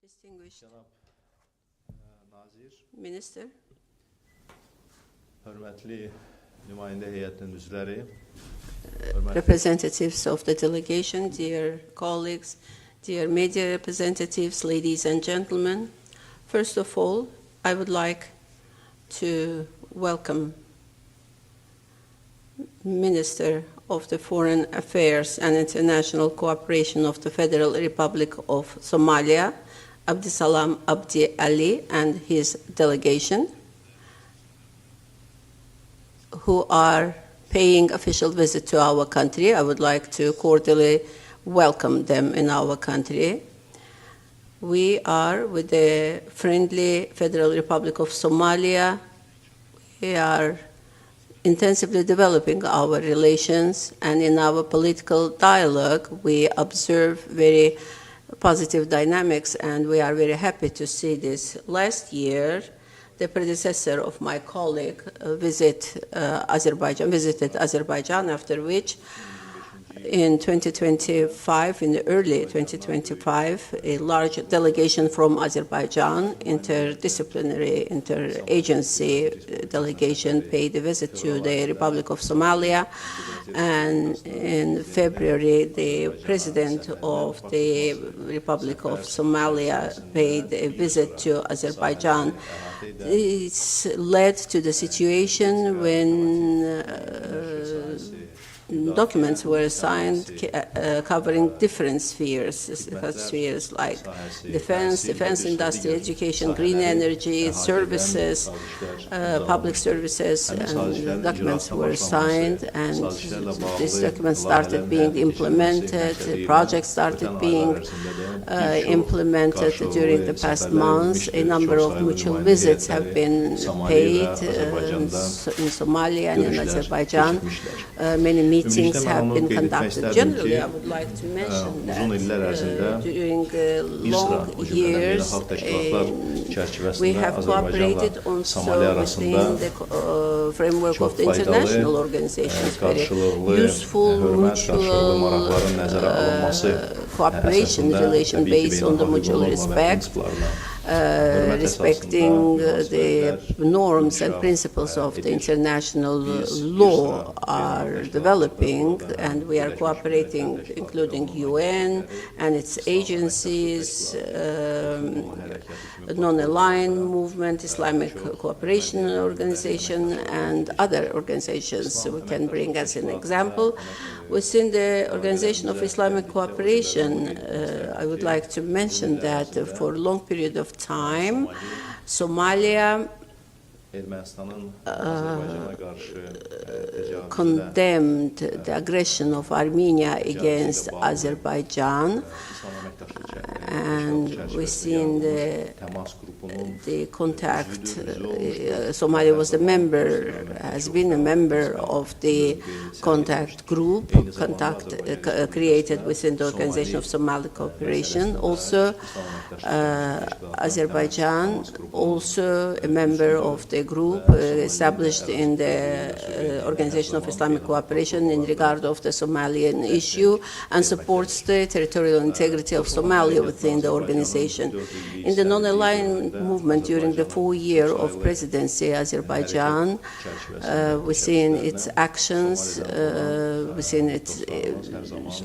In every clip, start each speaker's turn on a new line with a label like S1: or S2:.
S1: Distinguished Minister,
S2: hörmətli nümayəndə heyətinin üzvləri,
S1: representatives of the delegation, dear colleagues, dear media representatives, ladies and gentlemen. First of all, I would like to welcome Minister of the Foreign Affairs and International Cooperation of the Federal Republic of Somalia, Abdisalam Abdi Ali, and his delegation, who are paying official visit to our country. I would like to cordially welcome them in our country. We are with the friendly Federal Republic of Somalia. We are intensively developing our relations, and in our political dialogue, we observe very positive dynamics, and we are very happy to see this. Last year, the predecessor of my colleague visited Azerbaijan, after which in 2025, in the early 2025, a large delegation from Azerbaijan, interdisciplinary, interagency delegation, paid a visit to the Republic of Somalia. And in February, the president of the Republic of Somalia paid a visit to Azerbaijan. This led to the situation when documents were signed covering different spheres like defense industry, education, green energy, services, public services, and documents were signed, and these documents started being implemented, projects started being implemented during the past months. A number of mutual visits have been paid in Somalia and in Azerbaijan. Many meetings have been conducted. Generally, I would like to mention that during long years, we have cooperated also within the framework of the international organizations, very useful mutual cooperation relation based on the mutual respect. Respecting the norms and principles of the international law are developing, and we are cooperating, including UN and its agencies, non-aligned movement, Islamic Cooperation Organization, and other organizations. We can bring as an example. Within the Organization of Islamic Cooperation, I would like to mention that for a long period of time, Somalia condemned the aggression of Armenia against Azerbaijan, and we've seen the contact. Somalia was has been a member of the contact group created within the Organization of Somali Cooperation. Also, Azerbaijan, also a member of the group established in the Organization of Islamic Cooperation in regard of the Somalian issue, and supports the territorial integrity of Somalia within the organization. In the non-aligned movement during the 4 year of presidency, Azerbaijan, within its actions, within its,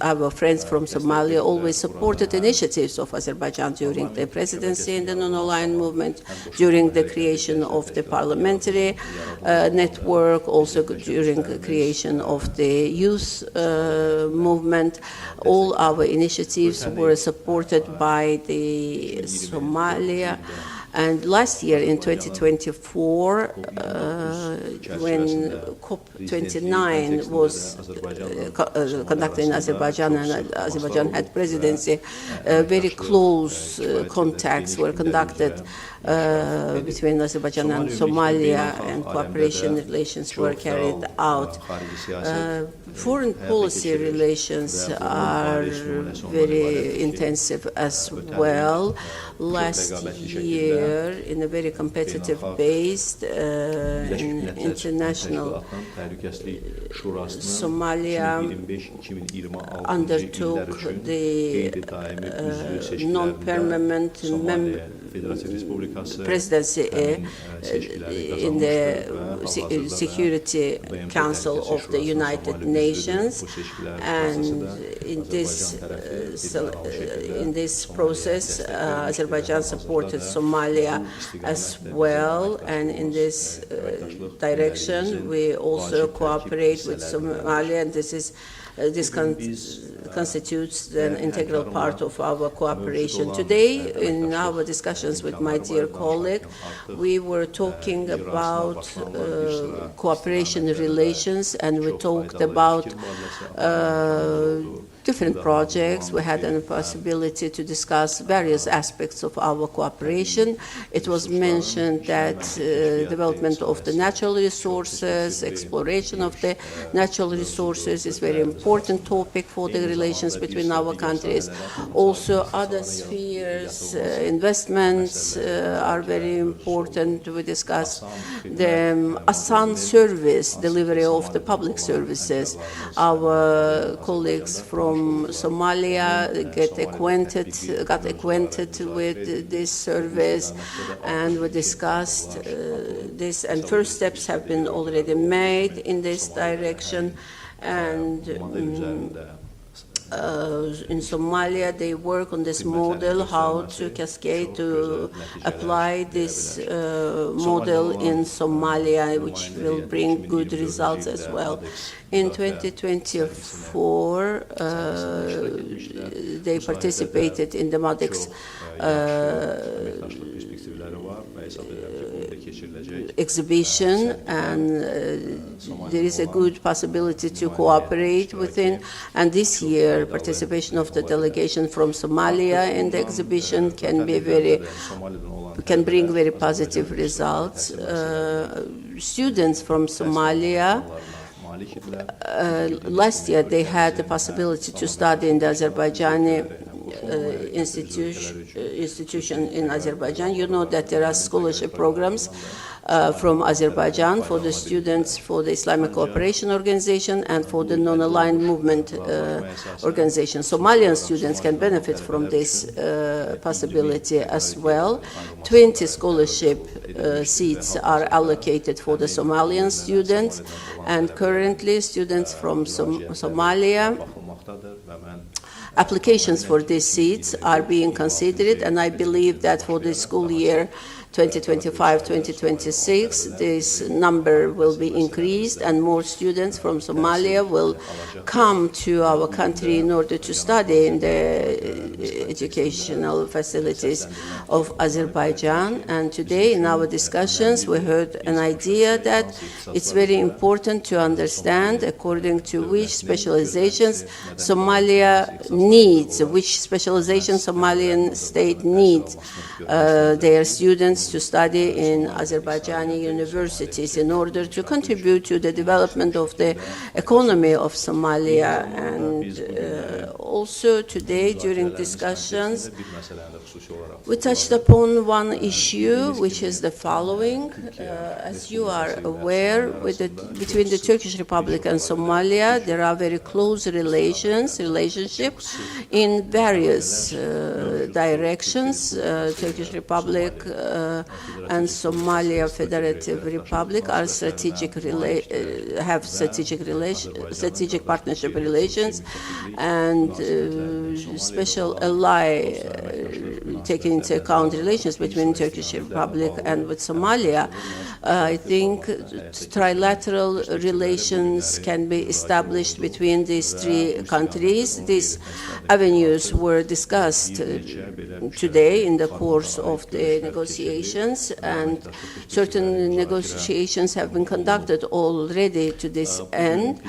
S1: our friends from Somalia always supported initiatives of Azerbaijan during the presidency in the non-aligned movement, during the creation of the parliamentary network, also during the creation of the youth movement. All our initiatives were supported by the Somalia. And last year, in 2024, when COP29 was conducted in Azerbaijan, and Azerbaijan had presidency, very close contacts were conducted between Azerbaijan and Somalia, and cooperation relations were carried out. Foreign policy relations are very intensive as well. Last year, year in a very competitive based international Somalia undertook the non-permanent presidency in the Security Council of the United Nations, and in this process Azerbaijan supported Somalia as well, and in this direction we also cooperate with Somalia, and this constitutes an integral part of our cooperation. Today, in our discussions with my dear colleague, we were talking about cooperation relations, and we talked about different projects. We had a possibility to discuss various aspects of our cooperation. It was mentioned that development of the natural resources, exploration of the natural resources is a very important topic for the relations between our countries. Also, other spheres, investments are very important. We discussed the Asan service, delivery of the public services. Our colleagues from Somalia got acquainted with this service, and we discussed this, and first steps have been already made in this direction. And in Somalia, they work on this model, how to cascade, to apply this model in Somalia, which will bring good results as well. In 2024, they participated in the MADEX exhibition, and there is a good possibility to cooperate within. And this year, participation of the delegation from Somalia in the exhibition can bring very positive results. Students from Somalia, last year they had the possibility to study in the Azerbaijani institution in Azerbaijan. You know that there are scholarship programs from Azerbaijan for the students for the Islamic Cooperation Organization and for the Non-Aligned Movement Organization. Somalian students can benefit from this possibility as well. 20 scholarship seats are allocated for the Somalian students, and currently students from Somalia, applications for these seats are being considered, and I believe that for the school year 2025-2026, this number will be increased, and more students from Somalia will come to our country in order to study in the educational facilities of Azerbaijan. And today in our discussions, we heard an idea that it's very important to understand according to which specializations Somalia needs, which specialization Somalian state needs their students to study in Azerbaijani universities in order to contribute to the development of the economy of Somalia. And also today during discussions we touched upon one issue, which is the following. As you are aware, between the Turkish Republic and Somalia, there are very close relationship in various directions. Turkish Republic and Somalia Federative Republic are have strategic partnership relations, and special ally taking into account relations between Turkish Republic and with Somalia. I think trilateral relations can be established between these three countries. These avenues were discussed today in the course of the negotiations, and certain negotiations have been conducted already to this end.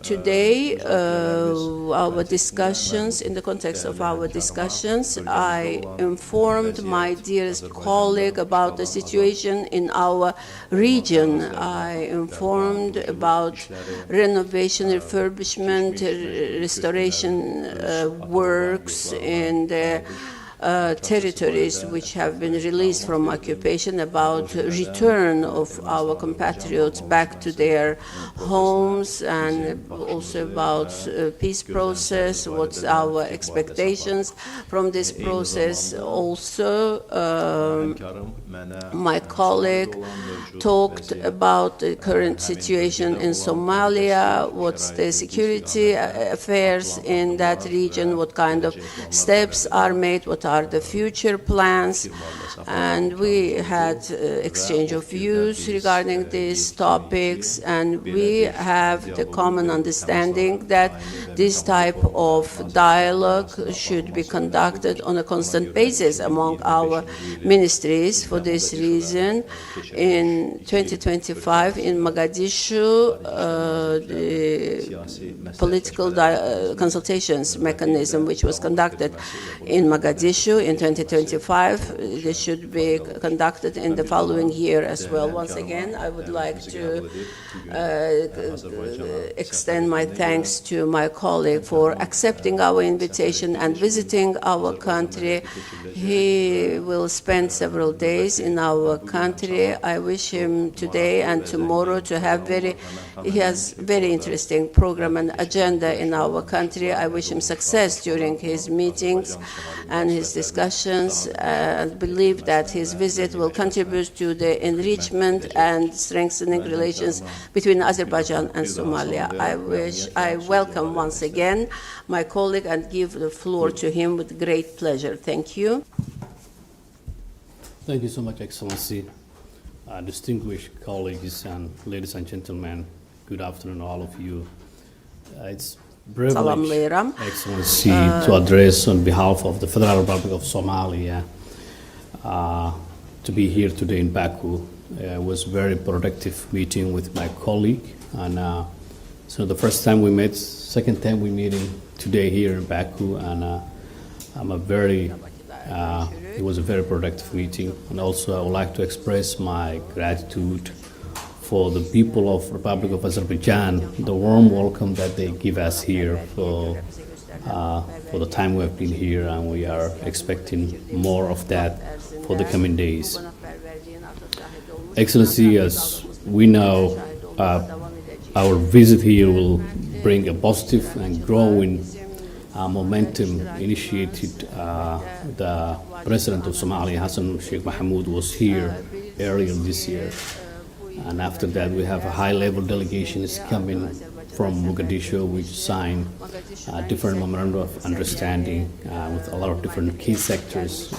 S1: Today, our discussions, in the context of our discussions, I informed my dearest colleague about the situation in our region. I informed about renovation, refurbishment, restoration works in the territories which have been released from occupation, about return of our compatriots back to their homes, and also about peace process, what's our expectations from this process. Also, my colleague talked about the current situation in Somalia, what's the security affairs in that region, what kind of steps are made, what are the future plans, and we had exchange of views regarding these topics, and we have the common understanding that this type of dialogue should be conducted on a constant basis among our ministries. For this reason, in 2025 in Mogadishu, the political consultations mechanism which was conducted in Mogadishu in 2025, this should be conducted in the following year as well. Once again, I would like to extend my thanks to my colleague for accepting our invitation and visiting our country. He will spend several days in our country. I wish him today and tomorrow to have he has very interesting program and agenda in our country. I wish him success during his meetings and his discussions, and believe that his visit will contribute to the enrichment and strengthening relations between Azerbaijan and Somalia. I welcome once again my colleague and give the floor to him with great pleasure. Thank you.
S3: Thank you so much, Excellency. Distinguished colleagues and ladies and gentlemen, good afternoon, all of you. It's a privilege, Excellency, to address on behalf of the Federal Republic of Somalia to be here today in Baku. It was a very productive meeting with my colleague, and so the first time we met, second time we're meeting today here in Baku, and it was a very productive meeting. And also I would like to express my gratitude for the people of Republic of Azerbaijan, the warm welcome that they give us here for the time we have been here, and we are expecting more of that for the coming days. Excellency, as we know, our visit here will bring a positive and growing momentum initiated. The President of Somalia, Hassan Sheikh Mohamud, was here earlier this year. And after that, we have a high-level delegation is coming from Mogadishu, which signed different memorandum of understanding with a lot of different key sectors,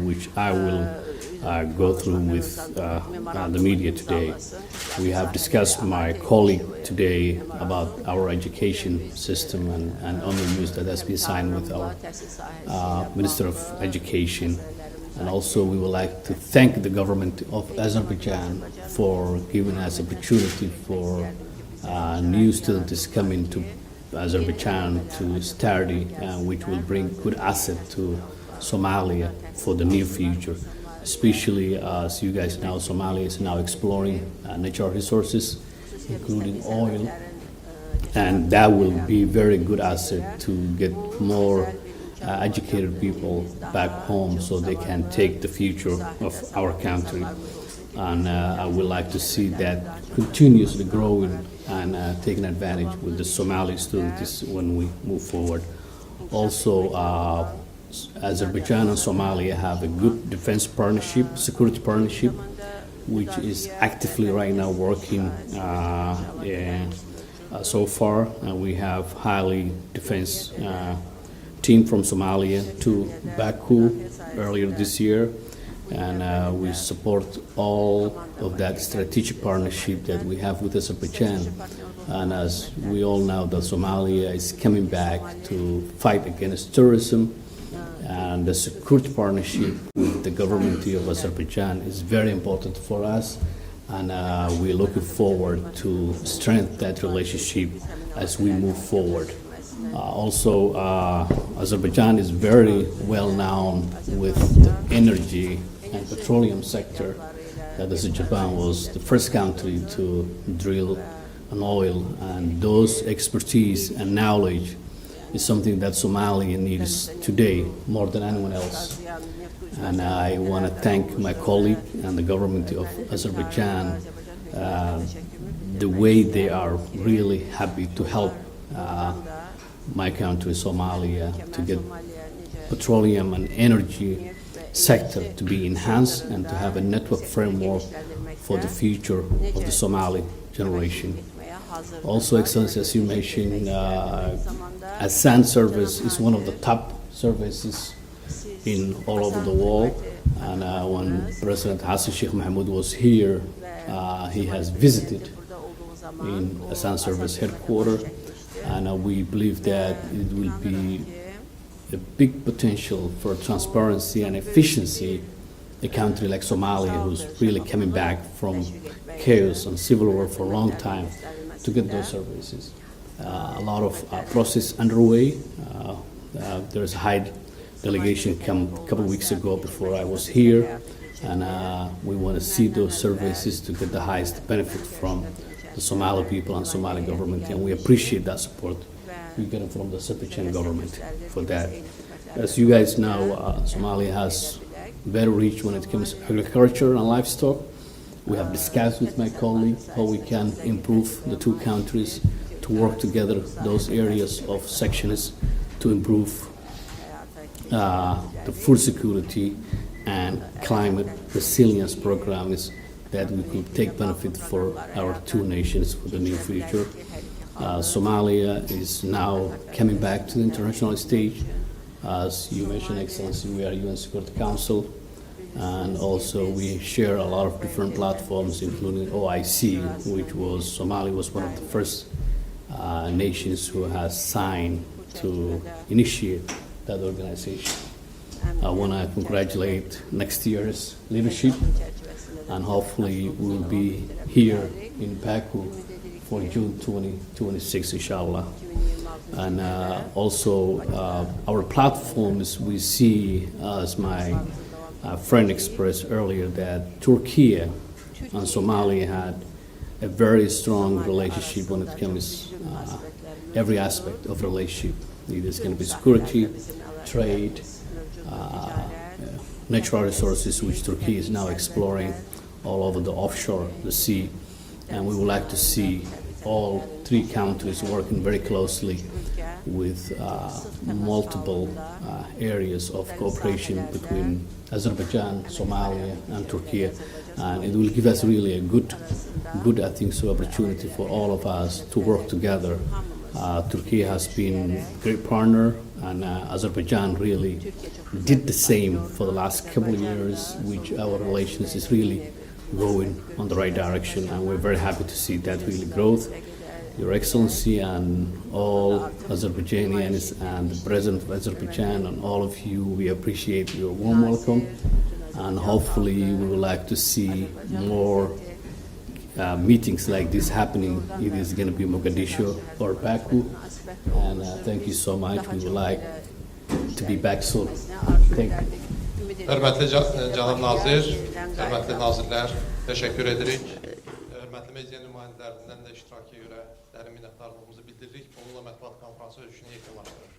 S3: which I will go through with the media today. We have discussed with my colleague today about our education system and MOUs that has been signed with our Minister of Education. And also we would like to thank the government of Azerbaijan for giving us opportunity for new students coming to Azerbaijan to study, which will bring good asset to Somalia for the near future. Especially as you guys know, Somalia is now exploring natural resources, including oil, and that will be very good asset to get more educated people back home so they can take the future of our country. And I would like to see that continuously growing and taking advantage with the Somali students when we move forward. Also, Azerbaijan and Somalia have a good defense partnership, security partnership, which is actively right now working so far. We have highly defense team from Somalia to Baku earlier this year, and we support all of that strategic partnership that we have with Azerbaijan. And as we all know, that Somalia is coming back to fight against terrorism, and the security partnership with the government of Azerbaijan is very important for us, and we're looking forward to strengthen that relationship as we move forward. Also, Azerbaijan is very well known with the energy and petroleum sector. That Azerbaijan was the first country to drill an oil, and those expertise and knowledge is something that Somalia needs today more than anyone else. And I want to thank my colleague and the government of Azerbaijan, the way they are really happy to help my country, Somalia, to get petroleum and energy sector to be enhanced and to have a network framework for the future of the Somali generation. Also, Excellency, as you mentioned, ASAN service is one of the top services in all over the world. And when President Hassan Sheikh Mohamud was here, he has visited in ASAN service headquarters, and we believe that it will be a big potential for transparency and efficiency. A country like Somalia, who's really coming back from chaos and civil war for a long time, to get those services. A lot of process underway. There's a high delegation come a couple of weeks ago before I was here, and we want to see those services to get the highest benefit from the Somali people and Somali government, and we appreciate that support we get it from the Azerbaijan government for that. As you guys know, Somalia has very rich when it comes to agriculture and livestock. We have discussed with my colleague how we can improve the two countries to work together those areas of sections to improve the food security and climate resilience programs that we could take benefit for our two nations for the near future. Somalia is now coming back to the international stage. As you mentioned, Excellency, we are UN Security Council, and also we share a lot of different platforms, including OIC, which was, Somalia was one of the first nations who has signed to initiate that organization. I want to congratulate next year's leadership, and hopefully we'll be here in Baku for June 2026, inshallah. And also our platforms, we see, as my friend expressed earlier, that Turkey and Somalia had a very strong relationship when it comes every aspect of relationship. It is going to be security, trade, natural resources, which Turkey is now exploring all over the offshore, the sea. And we would like to see all three countries working very closely with multiple areas of cooperation between Azerbaijan, Somalia, and Turkey. And it will give us really a good, I think so, opportunity for all of us to work together. Turkey has been a great partner, and Azerbaijan really did the same for the last couple of years, which our relations is really going on the right direction, and we're very happy to see that really growth. Your Excellency and all Azerbaijanians and the President of Azerbaijan and all of you, we appreciate your warm welcome, and hopefully we would like to see more meetings like this happening. It is going to be Mogadishu or Baku, and thank you so much. We would like to be back soon. Thank you.
S4: Hörmətli cənab nazir, hörmətli nazirlər, təşəkkür edirik. Hörmətli media nümayəndələrindən də iştirakı görə dərin minnətdarlığımızı bildiririk. Bununla mətbuat konfransı öz işini yekunlaşdırır.